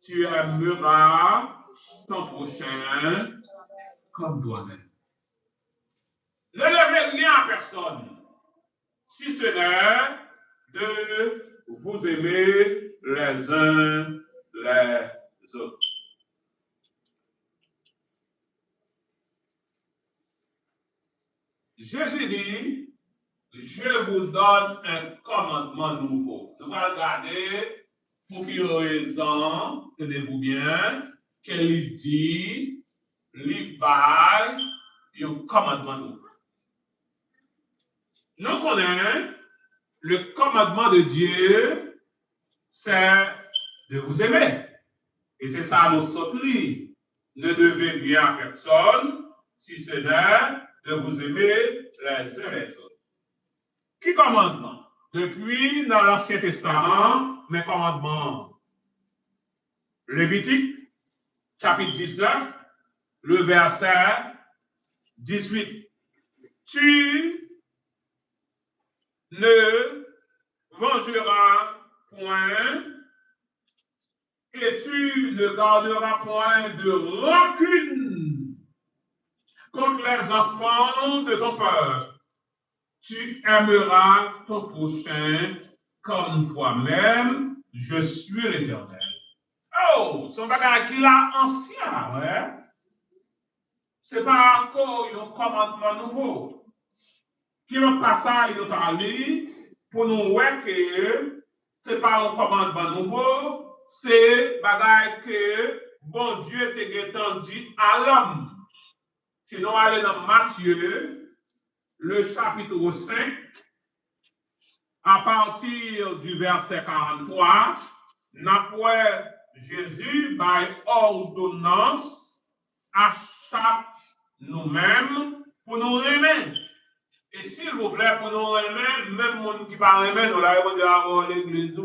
tu aimeras ton prochain comme toi-même. Ne levez rien à personne, si ce n'est de vous aimer les uns les autres. Jésus dit, je vous donne un commandement nouveau. Nous allons regarder pour quelle raison, tenez-vous bien, qu'elle dit, il va un commandement nouveau. Nous connaissons le commandement de Dieu, c'est de vous aimer. Et c'est ça nous supplie. Ne devez bien à personne, si ce n'est de vous aimer les uns les autres. Qui commandement? Depuis dans l'Ancien Testament, mes commandements. Lévitique, chapitre 19, le verset 18. Tu ne vengeras point et tu ne garderas point de rancune contre les enfants de ton peuple. Tu aimeras ton prochain comme toi-même. Je suis l'Éternel. Oh, son bagage qui l'a ancien, ouais. C'est pas encore un commandement nouveau. Qui l'autre passage, il a lu pour nous voir que c'est pas un commandement nouveau, c'est bagage que bon Dieu t'a dit à l'homme. Sinon, allez dans Matthieu, le chapitre 5, à partir du verset 43, n'après Jésus, par ordonnance, à chaque nous-mêmes pour nous aimer. Et s'il vous plaît, pour nous aimer, même monde qui parle aimer, nous l'avons dit avant l'église.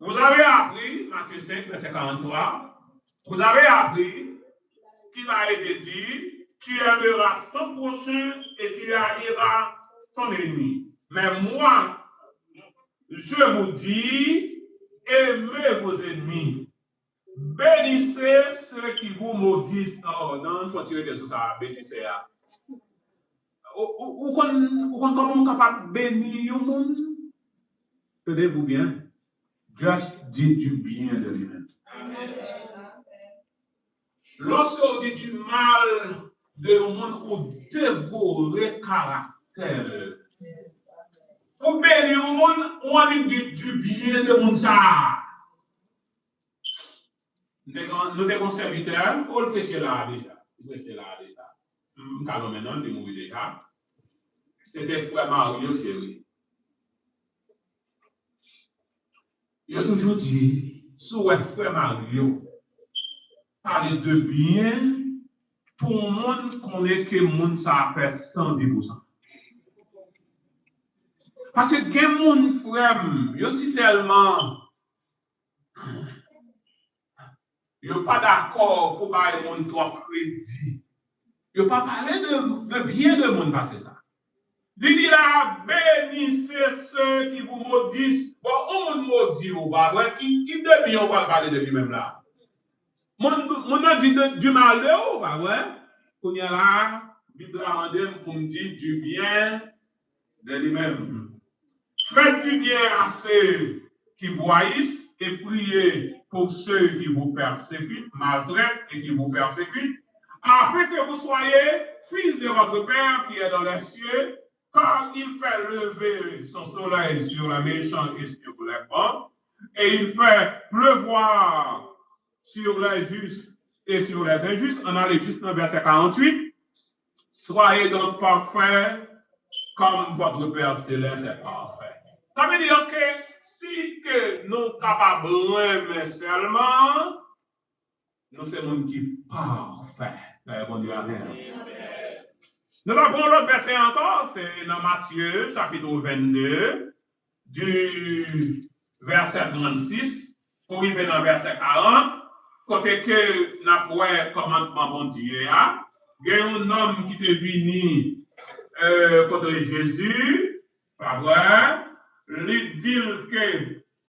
Vous avez appris, Matthieu 5, verset 43, vous avez appris qu'il a été dit, tu aimeras ton prochain et tu haïras ton ennemi. Mais moi, je vous dis, aimez vos ennemis. Bénissez ceux qui vous maudissent. Oh, dans notre continuité de ça, bénissez. Ou comment on est capable de bénir le monde? Tenez-vous bien. Juste dit du bien de lui-même. Lorsque vous dites du mal de le monde, vous dévorez caractère. Pour bénir le monde, on dit du bien de monde ça. Nous sommes serviteurs, on le fait là déjà. Nous le fait là déjà. Nous avons maintenant des mouvements déjà. C'était frère Mario, chéri. Il a toujours dit, sous frère Mario, parler de bien, pour le monde connaît que le monde ça fait 110%. Parce que les gens frère, ils sont tellement. Ils ne sont pas d'accord pour parler de monde trop crédit. Ils ne pas parler de bien de monde parce que ça. Il dit là, bénissez ceux qui vous maudissent. Bon, on me maudit ou pas, qui de bien on va parler de lui-même là. Mon a dit du mal de ou pas, ouais. Qu'on y a là, la Bible a demandé pour me dire du bien de lui-même. Faites du bien à ceux qui vous haïssent et priez pour ceux qui vous persécutent, maltraitent et qui vous persécutent, afin que vous soyez fils de votre Père qui est dans les cieux, car il fait lever son soleil sur les méchants et sur les bons, et il fait pleuvoir sur les justes et sur les injustes. On a les justes dans le verset 48. Soyez donc parfaits comme votre Père céleste est parfait. Ça veut dire que si que nous sommes capables d'aimer seulement, nous sommes des gens qui parfaits. Bon Dieu, amen. Nous avons l'autre verset encore, c'est dans Matthieu, chapitre 22, du verset 36, pour arriver dans le verset 40, côté que nous avons commandement bon Dieu, il y a un homme qui est venu contre Jésus, pas vrai, il dit que